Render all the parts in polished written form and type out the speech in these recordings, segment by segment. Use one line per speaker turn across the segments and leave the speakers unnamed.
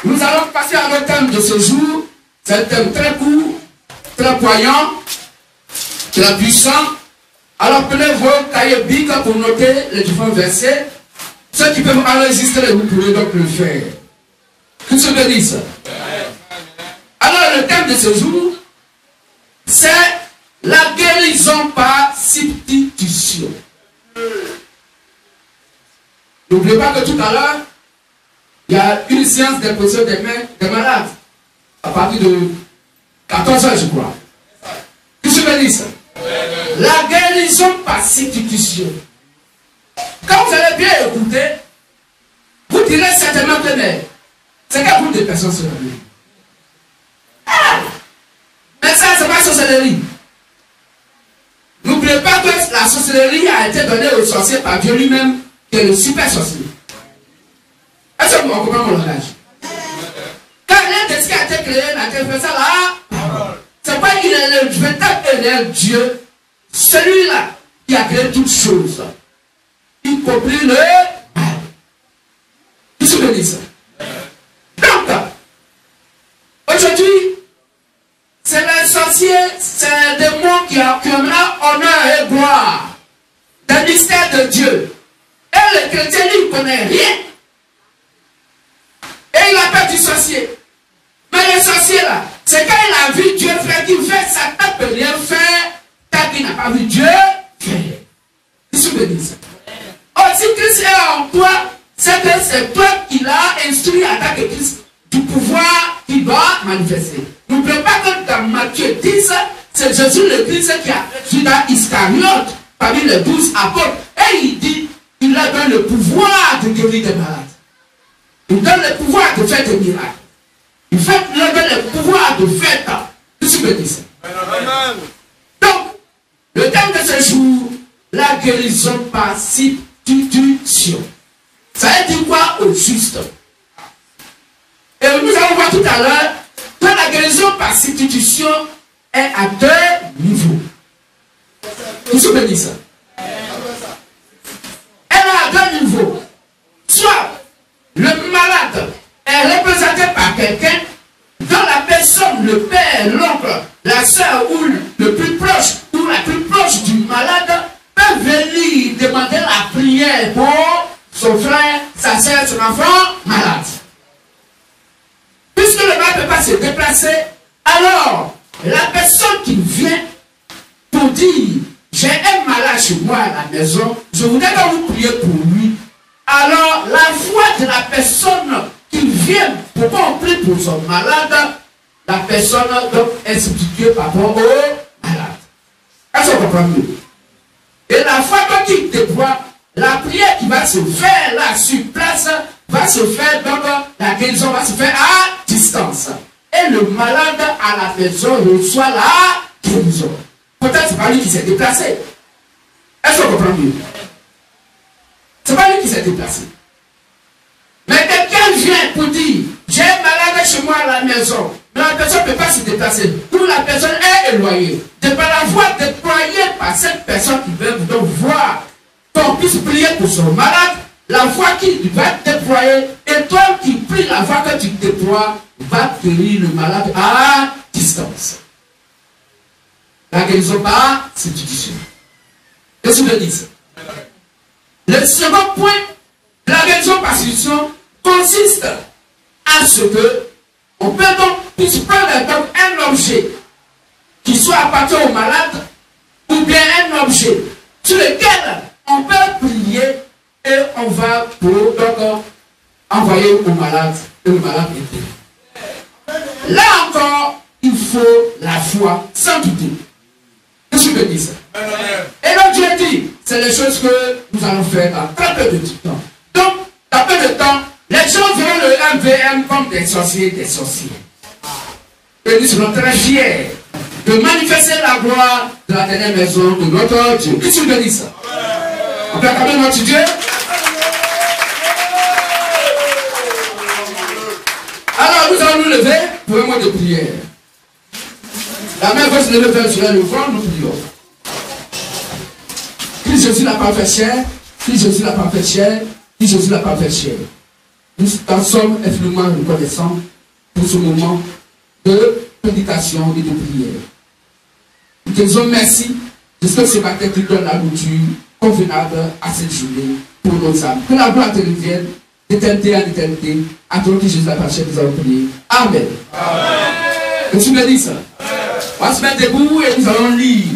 Nous allons passer à notre thème de ce jour. C'est un thème très court, très poignant, très puissant. Alors prenez vos cahiers bic pour noter les différents versets. Ceux qui peuvent enregistrer, vous pouvez donc le faire. Que se bénisse. Alors le thème de ce jour, c'est la guérison par substitution. N'oubliez pas que tout à l'heure, il y a une séance d'imposition des malades à partir de 14 h, je crois. Que se bénisse. La guérison par substitution. Quand vous allez bien écouter, vous direz certainement que c'est quel groupe de personnes sur la vie. Mais ça, c'est pas sorcellerie. N'oubliez pas que la sorcellerie a été donnée aux sorciers par Dieu lui-même, qui est le super sorcier. Est-ce que vous comprenez mon langage? Quand l'un de ce qui a été créé n'a été fait ça là, c'est pas qu'il est le véritable éternel Dieu, celui-là qui a créé toutes choses, y compris le mal. Qui se bénisse. Donc, aujourd'hui, c'est le sorcier, c'est un démon qui aura honneur et gloire d'un mystère de Dieu. Et le chrétien, lui, ne connaît rien. Et il appelle du sorcier. Mais le sorcier, là, c'est quand il a vu Dieu faire qu'il fait, ça ne peut rien faire, tant qu'il n'a pas vu Dieu faire. Qui se bénisse. Aussi, Christ est en toi, c'est que c'est toi qui l'as instruit à tant que Christ du pouvoir qu'il doit manifester. N'oubliez pas que dans Matthieu 10, c'est Jésus le Christ qui a Judas Iscariote parmi les 12 apôtres. Et il dit, il leur donne le pouvoir de guérir des malades. Il donne le pouvoir de faire des miracles. Il leur donne le pouvoir de faire tout ce que dit. Donc, le thème de ce jour, la guérison par substitution. Ça veut dire quoi au juste? Et nous allons voir tout à l'heure que la guérison par substitution est à deux niveaux. Qui se bénisse? Elle est à deux niveaux. Soit le malade est représenté par quelqu'un dont la personne, le père, l'oncle, la soeur ou le plus proche ou la plus proche du malade peut venir demander la prière pour son frère, sa soeur, son enfant malade. Puisque le malade ne peut pas se déplacer, alors la personne qui vient pour dire j'ai un malade chez moi à la maison, je voudrais que vous priez pour lui. Alors la foi de la personne qui vient pour qu'on prie pour son malade, la personne donc est substituée par rapport au malade. Est-ce qu'on comprend mieux? Et la foi qui déploie, la prière qui va se faire là sur place va se faire, donc la guérison va se faire à distance. Et le malade à la maison reçoit la guérison. Peut-être c'est pas lui qui s'est déplacé. Est-ce qu'on comprend mieux? C'est pas lui qui s'est déplacé. Mais quelqu'un vient pour dire j'ai un malade chez moi à la maison. Mais la personne ne peut pas se déplacer. Ou la personne est éloignée. De par la voix déployée par cette personne qui veut donc voir qu'on puisse prier pour son malade, la voix qui va déployer, et toi qui pries la voix que tu déploies, va guérir le malade à distance. La guérison par substitution. Qu'est-ce que je dis? Le second point de la guérison par substitution consiste à ce que on peut donc puisse prendre donc un objet qui soit appartient au malade ou bien un objet sur lequel on peut prier et on va pour donc envoyer au malade et le malade est guéri. Là encore, il faut la foi sans douter. Qu'est-ce que je dis ça? Et donc Dieu dit, c'est les choses que nous allons faire dans très peu de temps. Donc, dans peu de temps, les gens verront le MVM comme des sorciers, des sorciers. Et nous serons très fiers de manifester la gloire de la dernière maison de notre Dieu. Qu'est-ce que je dis ça? On peut acclamer notre Dieu. Alors nous allons nous lever pour un mot de prière. La main va se lever vers le front, nous prions. Christ Jésus la parfaite chair, Christ Jésus la parfaite chair, Christ Jésus la parfaite chair. nous en sommes infiniment reconnaissants pour ce moment de prédication et de prière. Nous te disons merci de ce que ce matin tu donnes la nourriture convenable à cette journée pour nos âmes. Que la gloire te revienne d'éternité en éternité. À toi qui Jésus la parole, nous allons prier. Amen. Que tu me dis ça. On va se mettre debout et nous allons lire.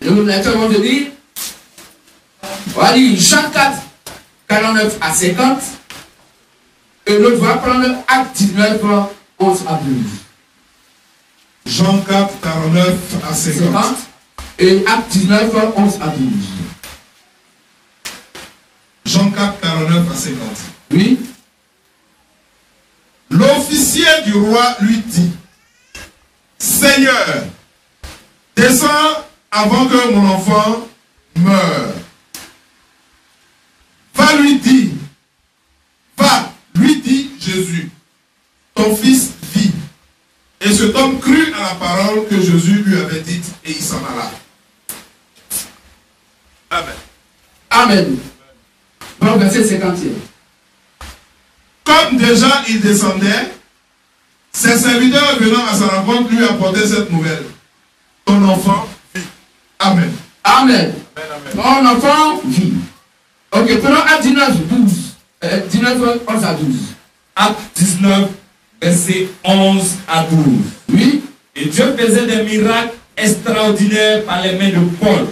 Le lecteur va venir. On va lire Jean 4, 49 à 50. Et l'autre va prendre Acte 19, 11 à 12.
Jean 4, 49 à 50.
Et Acte 19, 11 à 12.
Jean 4, 49 à 50.
Oui.
L'officier du roi lui dit, Seigneur, descends avant que mon enfant meure. Va lui dire, va, lui dit Jésus, ton fils vit. Et cet homme crut à la parole que Jésus lui avait dite et il s'en alla. Amen.
Amen. Bon, verset 51.
Comme déjà il descendait, ses serviteurs venant à sa rencontre lui apportaient cette nouvelle. Ton enfant vit. Amen.
Amen. Ton enfant vit. Ok, prenons Acte 19, 12. 19, 11 à 12.
Acte 19, verset 11 à 12.
Oui.
Et Dieu faisait des miracles extraordinaires par les mains de Paul.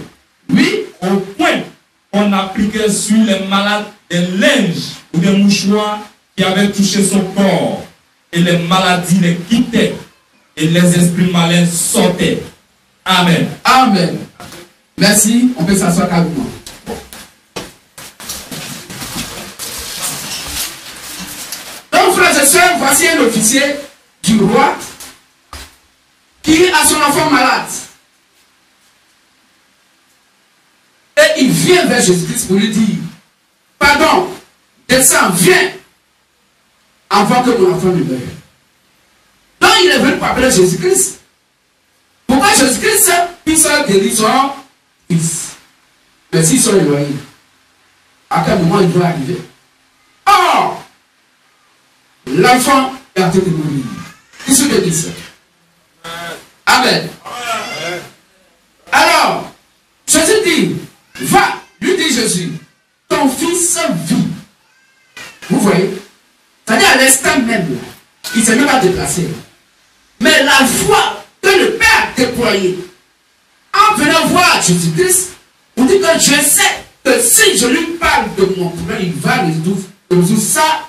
Oui.
Au point qu'on appliquait sur les malades des linges ou des mouchoirs qui avaient touché son corps. Et les maladies les quittaient. Et les esprits malins sortaient. Amen.
Amen. Merci. On peut s'asseoir calmement. Donc, frères et sœurs, voici un officier du roi qui a son enfant malade. Et il vient vers Jésus-Christ pour lui dire, pardon, descends, viens, avant que mon enfant ne meure. Donc il est venu pour appeler Jésus-Christ. Pourquoi Jésus-Christ puisse guérir son fils? Mais s'ils sont éloignés, à quel moment il doit arriver? Or, l'enfant est en train de mourir. Qu'est-ce que dit ça? Amen. Alors, Jésus dit, va, lui dit Jésus, ton fils vit. Vous voyez? C'est-à-dire à l'instant même, il ne s'est même pas déplacé. Mais la foi que le Père a déployée en venant voir Jésus-Christ, on dit que je sais que si je lui parle de mon problème, il va résoudre ça.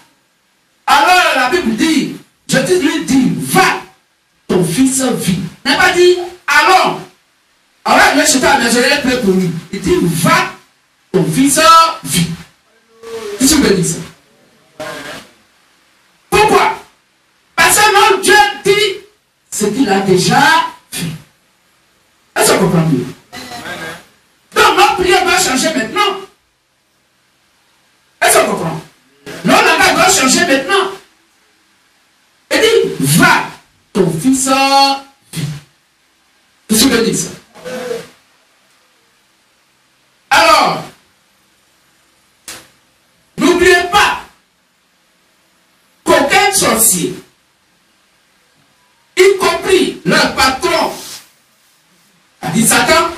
Alors la Bible dit, Jésus lui dit, va, ton fils vit. Il n'a pas dit, allons. Alors il est à la maison, il est prêt pour lui. Il dit, va, ton fils vit. Qu'est-ce que tu veux dire ça? Pourquoi? Parce que notre Dieu dit ce qu'il a déjà fait. Est-ce qu'on comprend mieux? Donc notre prière doit changer maintenant. Est-ce qu'on comprend? Notre langage doit changer maintenant. Il dit, va, ton fils vit. Qu'est-ce que tu veux dire ça? Alors, n'oubliez pas qu'aucun sorcier, y compris leur patron, a dit Satan,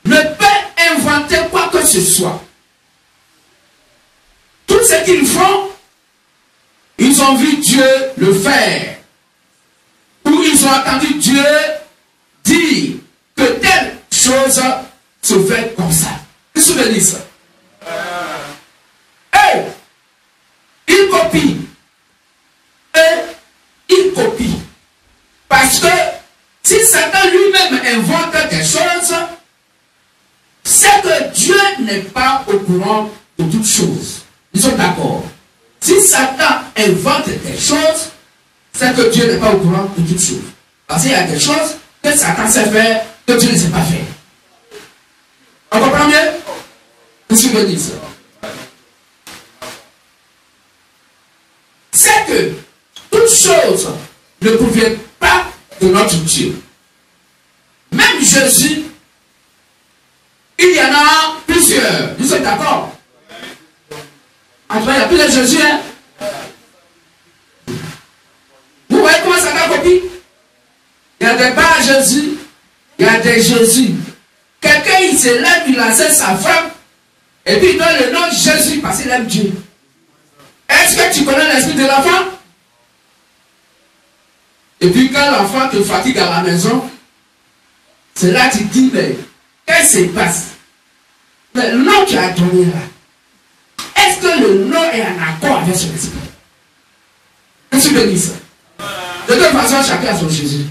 ne peut inventer quoi que ce soit. Tout ce qu'ils font, ils ont vu Dieu le faire. Ou ils ont entendu Dieu dire que telle chose se fait comme ça. Qu'est-ce que je veux dire ça? Et il copie. Et il copie. Parce que si Satan lui-même invente des choses, c'est que Dieu n'est pas au courant de toutes choses. Ils sont d'accord. Si Satan invente des choses, c'est que Dieu n'est pas au courant de toutes choses. Parce qu'il y a des choses que Satan sait faire, que Dieu ne sait pas faire. On comprend mieux? Qu'est-ce que je veux dire ça? C'est que toutes choses ne proviennent pas de notre Dieu. Même Jésus, il y en a plusieurs. Nous sommes d'accord? En tout cas, il y a plusieurs Jésus. Hein? a des bas Jésus, il y a des Jésus. Quelqu'un, il se lève, il enseigne sa femme, et puis il donne le nom de Jésus parce qu'il aime Dieu. Est-ce que tu connais l'esprit de l'enfant? Et puis quand l'enfant te fatigue à la maison, c'est là que tu dis, mais qu'est-ce qui se passe? Mais le nom que tu as donné là, est-ce que le nom est en accord avec son esprit? Je suis béni ça. De toute façon, chacun a son Jésus.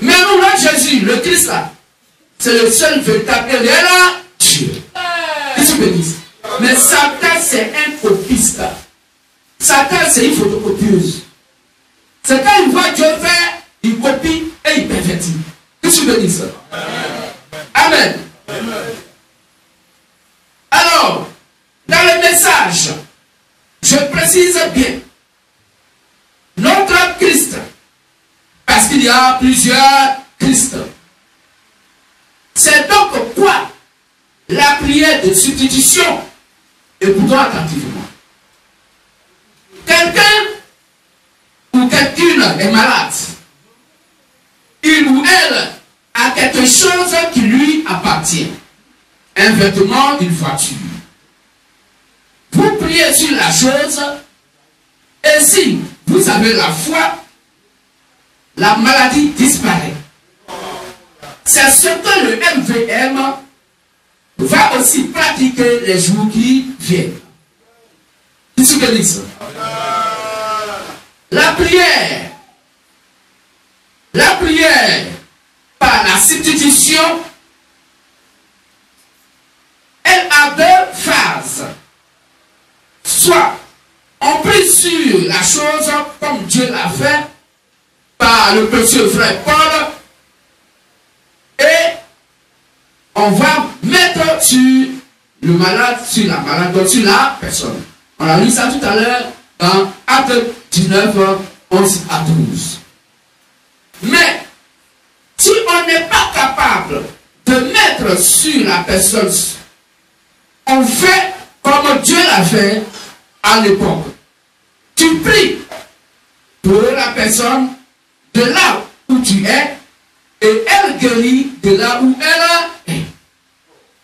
Mais nous, notre Jésus, le Christ là, c'est le seul véritable et réel Dieu. Je suis béni. Mais Satan, c'est un copiste. Satan, c'est une photocopieuse. C'est quand il voit Dieu faire, il copie et il pervertit. Je suis béni ça. Amen. Alors, dans le message, je précise bien, notre Christ, parce qu'il y a plusieurs Christ. C'est donc quoi la prière de substitution? Écoutons attentivement. Quelqu'un ou quelqu'une est malade. Il ou elle a quelque chose qui lui appartient. Un vêtement, une voiture. Vous priez sur la chose, et si vous avez la foi, la maladie disparaît. C'est ce que le MVM va aussi pratiquer les jours qui viennent. Qui se bénisse. La prière par la substitution, elle a deux phases. Soit on prie sur la chose comme Dieu l'a fait par le précieux frère Paul, et on va mettre sur le malade, sur la malade, donc sur la personne. On a lu ça tout à l'heure dans Acte 19, 11 à 12. Mais si on n'est pas capable de mettre sur la personne, on fait comme Dieu l'a fait à l'époque. Tu pries pour la personne de là où tu es, et elle guérit de là où elle est.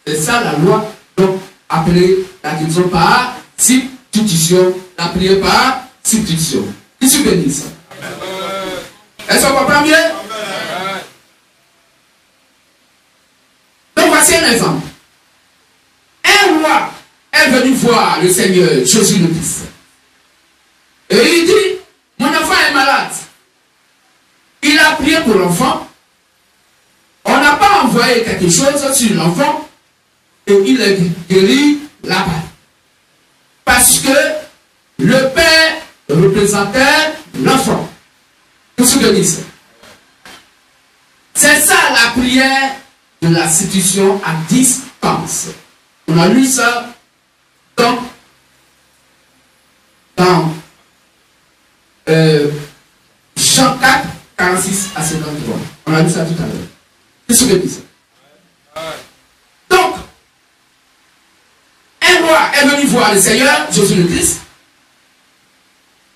C'est ça la loi, donc appelée la guérison par substitution, la prière par substitution. Qui se bénisse. Est-ce qu'on comprend bien? Donc voici un exemple. Un roi est venu voir le Seigneur Jésus le Christ. Et il dit, mon enfant est malade. Il a prié pour l'enfant. On n'a pas envoyé quelque chose sur l'enfant et il est guéri là-bas. Parce que le Père représentait l'enfant. Tout ce que dit ça. C'est ça la prière de la substitution à distance. On a lu ça dans Jean 4, 46 à 53. On a lu ça tout à l'heure. Qu'est-ce que dit ça? Donc, un roi est venu voir le Seigneur, Jésus le Christ,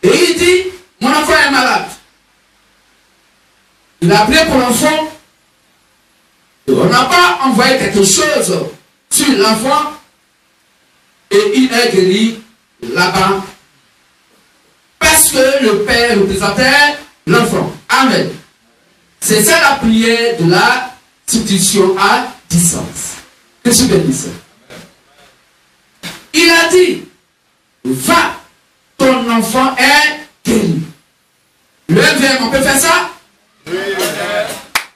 et il dit, mon enfant est malade. Il a prié pour l'enfant, et on n'a pas envoyé quelque chose sur l'enfant, et il est guéri là-bas, parce que le Père représentait l'enfant. Amen. C'est ça la prière de la substitution à distance. Que je bénisse. Il a dit, va, ton enfant est guéri. Le verbe, on peut faire ça? Oui.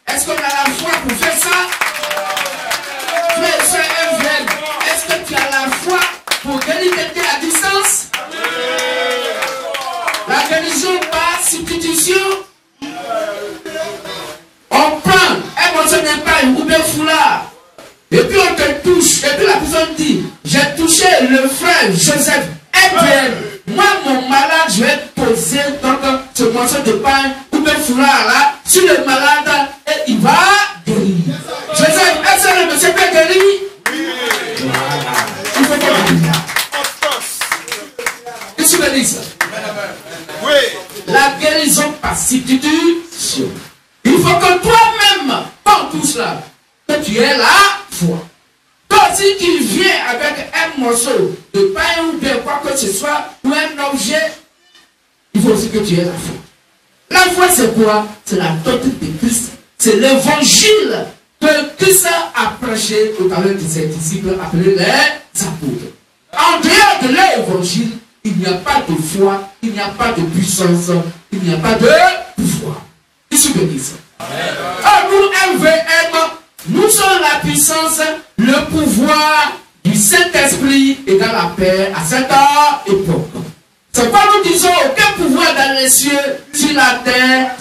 Est-ce qu'on a la foi pour faire ça? C'est un verbe. Est-ce que tu as la foi pour guérir quelqu'un à distance? La guérison par substitution. On prend un morceau d'épagne ou bien foulard, et puis on te touche, et puis la personne dit, j'ai touché le frère Joseph, moi mon malade, je vais poser donc ce morceau d'épagne ou bien foulard là sur le malade et il va guérir. Joseph, est-ce que le monsieur peut guérir? Oui. Voilà. Il faut guérir. Qu'est-ce que tu veux dire ça? Oui. La guérison par substitution. Il avec un morceau de pain ou de quoi que ce soit, ou un objet, il faut aussi que tu aies la foi. La foi, c'est quoi? C'est la doctrine de Christ. C'est l'évangile que Christ a prêché au travers de ses disciples appelés les apôtres. En dehors de l'évangile, il n'y a pas de foi, il n'y a pas de puissance, il n'y a pas de pouvoir. Qu'est-ce que dit ça? Nous, MVM, nous sommes la puissance, le pouvoir du Saint-Esprit égale la paix à cette époque. C'est pas nous disons aucun pouvoir dans les cieux, sur la terre,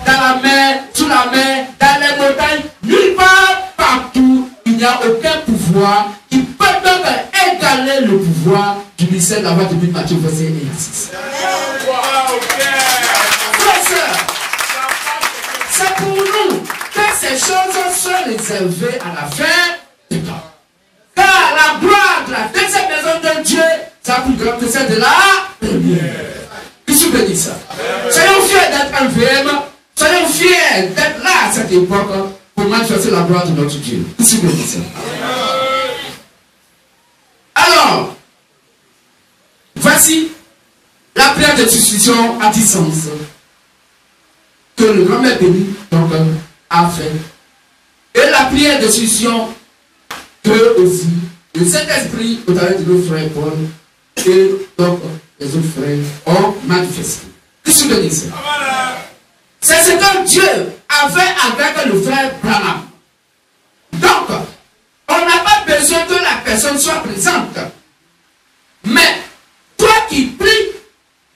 dans la mer, sous la mer, dans les montagnes, nulle part, partout, il n'y a aucun pouvoir qui peut donc égaler le pouvoir du ministère de la voix de Matthieu, verset 1 à 6. C'est pour nous que ces choses sont réservées à la fin du temps. Car la gloire de la deuxième maison de Dieu, c'est plus grande que celle de la première. Qu'est-ce que dit ça? Soyons fiers d'être un VM, soyons fiers d'être là à cette époque pour manifester la gloire de notre Dieu. Qu'est-ce que dit ça? Alors, voici la prière de substitution à distance que le grand-mère béni donc a fait. Et la prière de substitution que aussi le Saint-Esprit au travers de nos frères Paul et donc les autres frères ont manifesté. Qu'est-ce que dit ça? C'est ce que Dieu avait avec le frère Branham. Donc, on n'a pas besoin que la personne soit présente. Mais, toi qui pries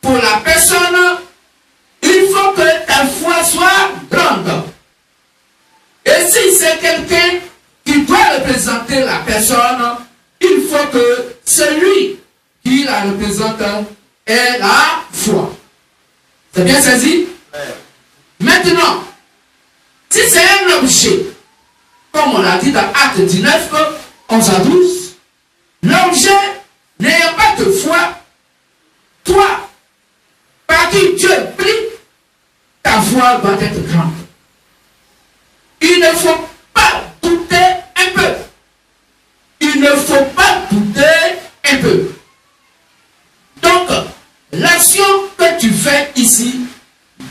pour la personne, il faut que ta foi soit grande. Et si c'est quelqu'un qui doit représenter la personne, il faut que celui qui la représente ait la foi. C'est bien saisi? Maintenant, si c'est un objet, comme on l'a dit dans Acte 19, 11 à 12, l'objet n'ayant pas de foi, toi, par qui Dieu prie, ta foi doit être grande. Il ne faut pas douter un peu. Il ne faut pas douter un peu. Donc, l'action que tu fais ici,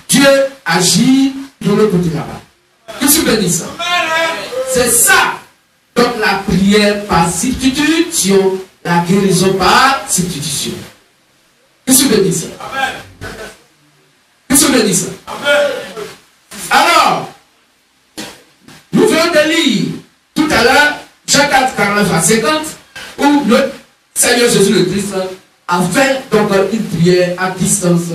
Dieu agit de l'autre côté là-bas. Qu'est-ce que tu dis ça? C'est ça. Donc, la prière par substitution, la guérison par substitution. Qu'est-ce que tu dis ça? Qu'est-ce que tu dis ça? Alors, nous venons de lire tout à l'heure Jean 4, 49 à 50, où notre Seigneur Jésus le Christ a fait donc une prière à distance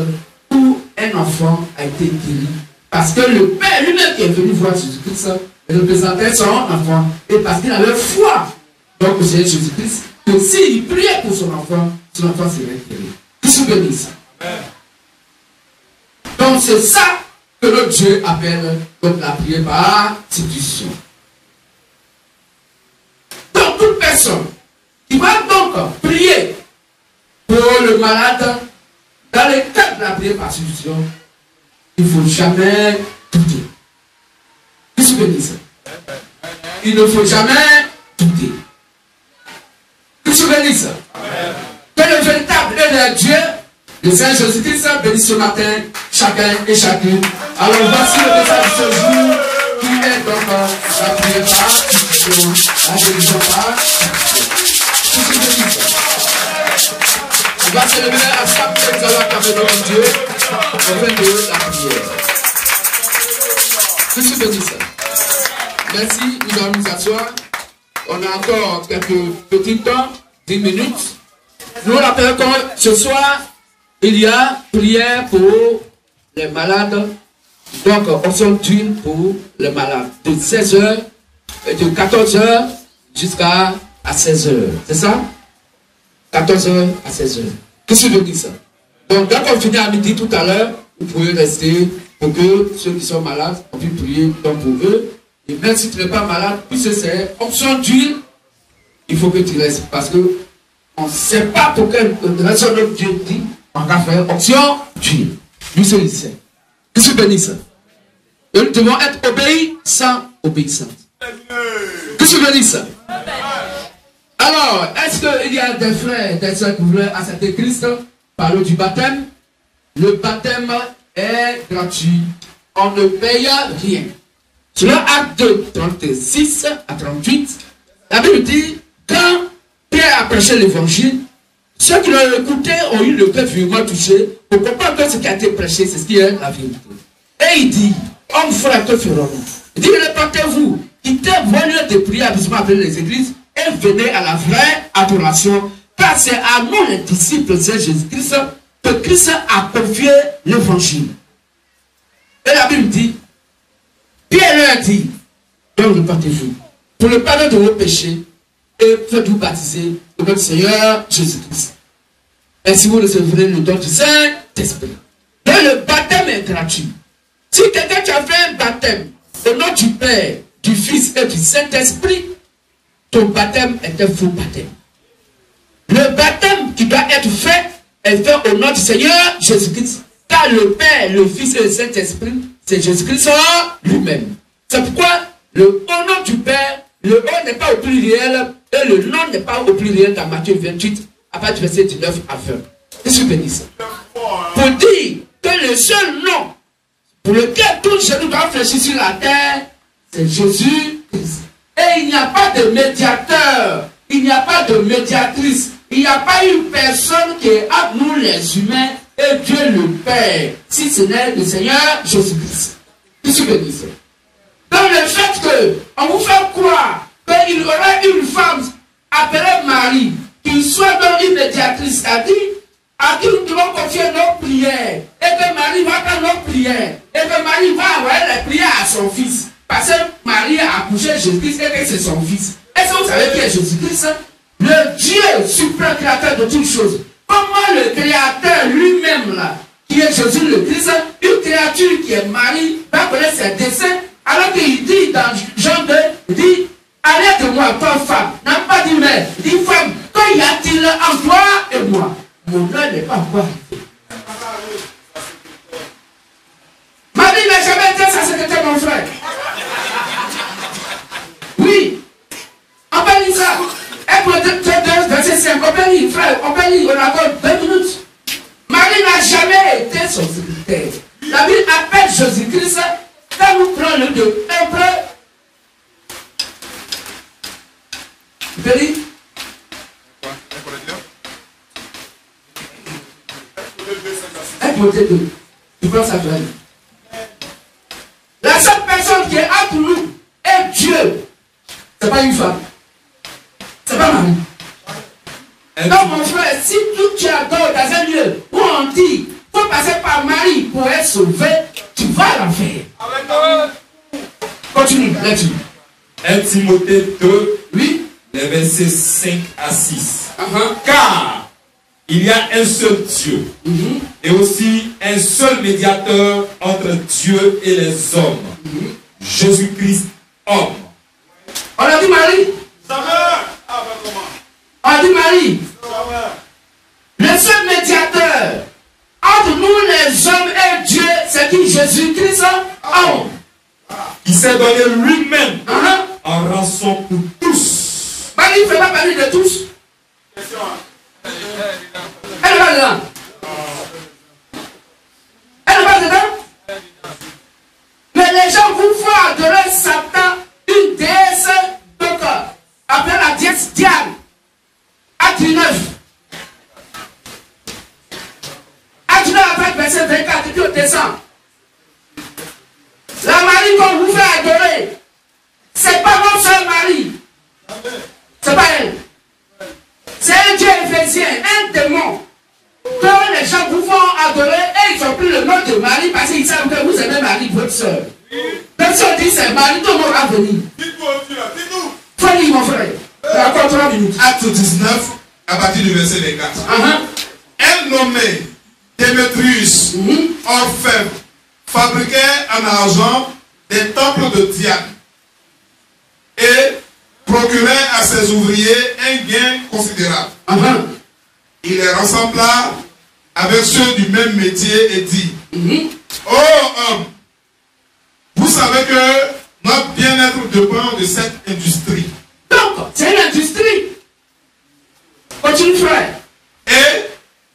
où un enfant a été guéri. Parce que le Père lui-même qui est venu voir Jésus-Christ représentait son enfant. Et parce qu'il avait foi donc au Seigneur Jésus-Christ, que s'il priait pour son enfant serait guéri. Qu'est-ce que dit ça? Donc c'est ça que notre Dieu appelle donc la prière par substitution. Donc toute personne qui va donc prier pour le malade, dans le cadre de la prière par substitution, il ne faut jamais douter. Qu'est-ce que dit ça? Il ne faut jamais douter. Qu'est-ce que dit ça? Que le véritable de Dieu, le Seigneur Jésus-Christ, bénisse ce matin chacun et chacune. Alors voici le message de ce jour qui est donc la prière par substitution, la guérison par substitution. Qu'est-ce que dit ça? On va se lever à chaque fois que nous allons acclamer notre Dieu au fin de la prière. Qu'est-ce que dit ça? Merci, nous allons nous asseoir. On a encore quelques petits temps, 10 minutes. Nous rappelons que ce soir, il y a prière pour les malades. Donc, on s'en d'huile pour les malades. De 16h, de 14h jusqu'à 16h. C'est ça? 14h à 16h. Qu'est-ce que je dis ça? Donc, quand on finit à midi tout à l'heure, vous pouvez rester pour que ceux qui sont malades, on puisse prier donc pour eux. Et même si tu n'es pas malade, puisque c'est option d'huile, il faut que tu restes. Parce que on ne sait pas pour quelle raison notre Dieu dit, on va faire option d'huile. Nous sommes ici. Qu'est-ce que je dis ça? Et nous devons être obéis sans obéissance. Qu'est-ce que je dis ça? Alors, est-ce qu'il y a des frères et des sœurs qui voulaient accepter Christ? Parlons du baptême. Le baptême est gratuit. On ne paye rien. Sur Acte 2, 36 à 38, la Bible dit, quand Pierre a prêché l'évangile, ceux qui l'ont écouté ont eu le cœur vivement touché pour comprendre que ce qui a été prêché, c'est ce qui est la vérité. Et il dit, homme frère, que ferons-nous? Il dit, répentez-vous, quittez vos lieux de prière, habituellement appelés les églises, et venez à la vraie adoration, car c'est à nous les disciples de Jésus-Christ que Christ a confié l'évangile. Et la Bible dit, Pierre leur a dit, donc répentez-vous, pour le pardon de vos péchés, et faites-vous baptiser au nom du Seigneur Jésus-Christ. Et si vous recevrez le don du Saint-Esprit. Donc le baptême est gratuit. Si quelqu'un qui a fait un baptême au nom du Père, du Fils et du Saint-Esprit, ton baptême est un faux baptême. Le baptême qui doit être fait est fait au nom du Seigneur Jésus-Christ. Car le Père, le Fils et le Saint-Esprit, c'est Jésus-Christ lui-même. C'est pourquoi le au nom du Père, le O n'est pas au pluriel et le nom n'est pas au pluriel dans Matthieu 28, à partir du verset 19 à 20. Je suis béni. Pour dire que le seul nom pour lequel tout genou doit fléchir sur la terre, c'est Jésus-Christ. Et il n'y a pas de médiateur, il n'y a pas de médiatrice, il n'y a pas une personne qui est entre nous les humains et Dieu le Père, si ce n'est le Seigneur Jésus-Christ. Je suis béni. Dans le fait qu'on vous fait croire qu'il y aura une femme appelée Marie, qui soit dans une médiatrice, c'est-à-dire à qui nous devons confier nos prières, et que Marie va prendre nos prières, et que Marie va envoyer les prières à son fils, parce que Marie a accouché Jésus-Christ et que c'est son fils. Est-ce que vous savez qui est Jésus-Christ? Le Dieu suprême créateur de toutes choses. Comment le créateur lui-même, là, qui est Jésus le Christ, une créature qui est Marie, va connaître ses desseins, alors qu'il dit dans Jean 2, il dit, arrête-moi, toi femme. N'a pas dit mais, il dit femme, qu'y a-t-il en toi et moi? Mon œil n'est pas encore arrivé. Marie n'a jamais été sa secrétaire, mon frère. Oui. On peut lire ça. Et pour le verset 5, on peut lire, frère, on peut lire, on a encore 2 minutes. Marie n'a jamais été son secrétaire. La Bible appelle Jésus-Christ, quand nous prenons le de Hébreu. Vous pouvez lire? Tu prends ça, la seule personne qui est entre nous est Dieu. C'est pas une femme. C'est pas Marie. Donc mon frère, si tu adores dans un lieu où on dit faut passer par Marie pour être sauvé, tu vas l'enfer. Continue, là-dessus.
1 Timothée 2,
oui,
les versets 5 à 6. Car il y a un seul Dieu et aussi un seul médiateur entre Dieu et les hommes. Jésus-Christ, homme.
On a dit Marie. On a dit Marie. Le seul médiateur entre nous les hommes et Dieu, c'est qui? Jésus-Christ, homme.
Il s'est donné lui-même en rançon pour tous.
Marie ne fait pas parler de tous. Elle n'est pas dedans. Elle n'est pas dedans. Mais les gens vous font adorer Satan, une déesse, donc appelée la déesse Diane. Acte 9. Acte 9 avec verset 24, qui descend. La Marie qu'on vous fait adorer, c'est pas notre seule Marie. C'est pas elle. C'est un Dieu éphésien, un démon. Que les gens vous font adorer et ils ont pris le nom de Marie parce qu'ils savent que vous aimez Marie, votre soeur. Même si on dit c'est Marie, tout le monde va venir.
Dites-nous.
Faut lire mon frère. Encore 3 minutes.
Acte 19, à partir du verset 24. Un nommé Démétrius, orfèvre, fabriquait en argent des temples de Diane et procurait à ses ouvriers un gain considérable. Il les rassembla avec ceux du même métier et dit, ô homme, vous savez que notre bien-être dépend de cette industrie.
Donc, c'est une industrie. Continue, frère.
Et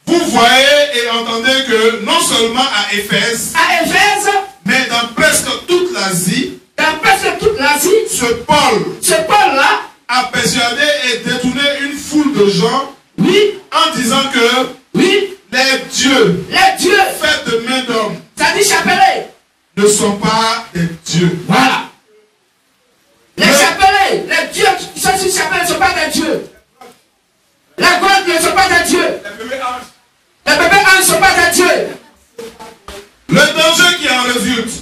vous voyez et entendez que non seulement à Éphèse, mais dans presque toute l'Asie, ce Paul-là a persuadé et détourné une foule de gens,
oui,
en disant que
oui,
les dieux faits de main d'homme,
ça dit chapelet,
ne sont pas des dieux.
Voilà. Les chapelets, les dieux qui sont sur le chapelet ne sont pas des dieux. La grotte ne sont pas des dieux. Les bébés anges ne sont pas des dieux.
Le danger qui en résulte,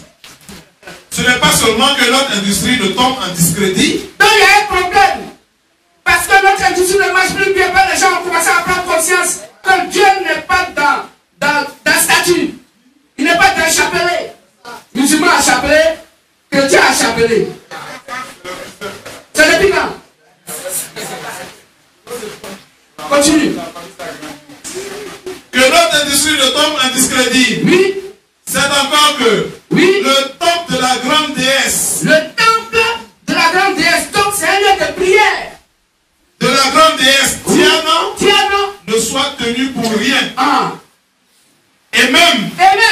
ce n'est pas seulement que notre industrie ne tombe en discrédit.
Donc il y a un problème. Parce que notre industrie ne marche plus bien. Les gens ont commencé à prendre conscience que Dieu n'est pas dans statut. Il n'est pas dans le chapelet. Musulman à chapelet, chrétien à chapelet. C'est depuis quand? Continue.
Que notre industrie ne tombe en discrédit.
Oui.
C'est encore que
oui,
le temple de la grande déesse.
Le temple de la grande déesse. Donc c'est un lieu de prière.
De la grande déesse
Diana
ne soit tenu pour rien.
Ah.
Et même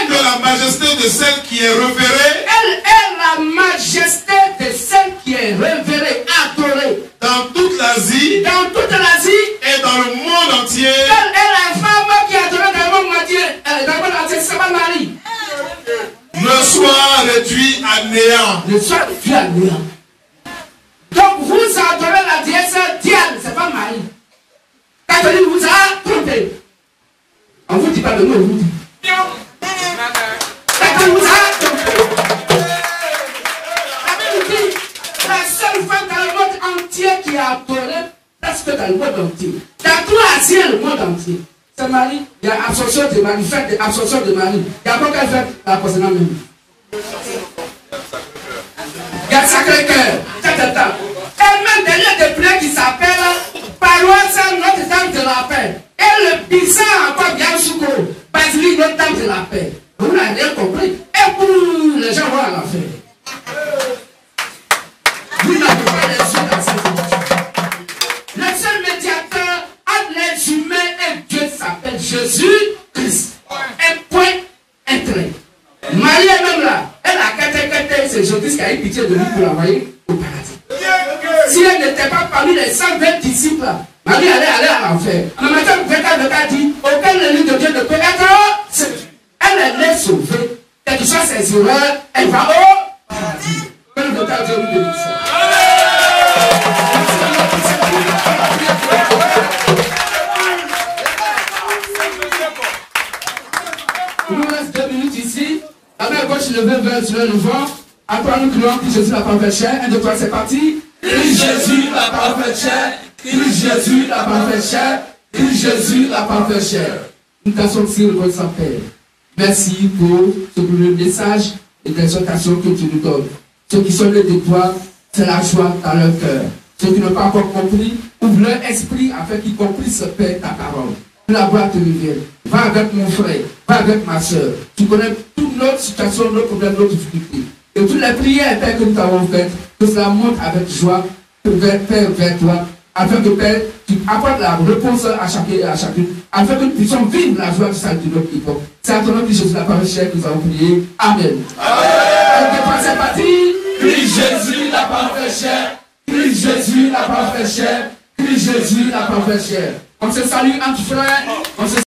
que la majesté de celle qui est révérée.
Elle est la majesté de celle qui est révérée, adorée.
Dans toute l'Asie.
Dans toute l'Asie.
Et dans le monde entier.
Elle est la femme qui est adorée dans le monde entier. Dans le monde entier, c'est pas Marie.
Ne soit réduit à néant.
Ne soit réduit à néant. Donc vous adorez la déesse Diane, c'est pas Marie. Catholique vous a trompé. On vous dit pas le nom, on vous dit. Catholique vous a trompé. La Bible dit, la seule femme dans le monde entier qui a adoré, parce que dans le monde entier, dans tout l'Asie et le monde entier, c'est Marie. Il y a absorption de Marie, fête d'absorption de Marie. Il y a pas qu'elle fait la personne même. Il y a le Sacré-Cœur. Elle-même derrière des prières qui s'appellent Paroisse Notre-Dame de la Paix. Et le bizarre encore bien souvent, Basilique Notre-Dame de la Paix. Vous n'avez rien compris. Et pour les gens vont à l'enfer. Vous n'avez pas les yeux dans cette étude. Le seul médiateur entre les humains et Dieu s'appelle Jésus-Christ. Un point, un trait. Marie est même là. Elle a caté, c'est Jésus qui a eu pitié de lui pour l'envoyer au paradis. Si elle n'était pas parmi les 120 disciples, Marie allait à l'enfer. Mais maintenant, le cas dit, aucun élu de Dieu ne peut être séduit. Elle est sauvée. Quelle que soit ses erreurs, elle va au paradis. Que le cas Dieu nous bénisse. Il nous reste 2 minutes ici. La main gauche levée vers le vent. Après nous crions, Christ Jésus la parfaite chair. 1, 2, 3, c'est parti. Christ Jésus la parfaite chair. Christ Jésus la parfaite chair. Christ Jésus la parfaite chair. Nous t'assons aussi le bon Saint-Père. Merci pour ce premier message et l'exhortation que tu nous donnes. Ceux qui sont nés de toi, c'est la joie dans leur cœur. Ceux qui n'ont pas encore compris, ouvre leur esprit afin qu'ils comprennent, Père, ta parole. La gloire te revienne. Va avec mon frère, va avec ma soeur. Tu connais toute notre situation, nos problèmes, nos difficultés. Et toutes les prières, Père, que nous t'avons faites, que cela monte avec joie, Père, vers toi, afin que, Père, tu apportes la réponse à chacun et à chacune, afin que nous puissions vivre la joie du salut de notre époque. C'est à ton nom que Jésus la parole chère que nous avons prié. Amen. Amen. C'est parti. Christ Jésus la parole chère. Christ Jésus la parole chère. Christ Jésus la parole chère. On se salue entre frères.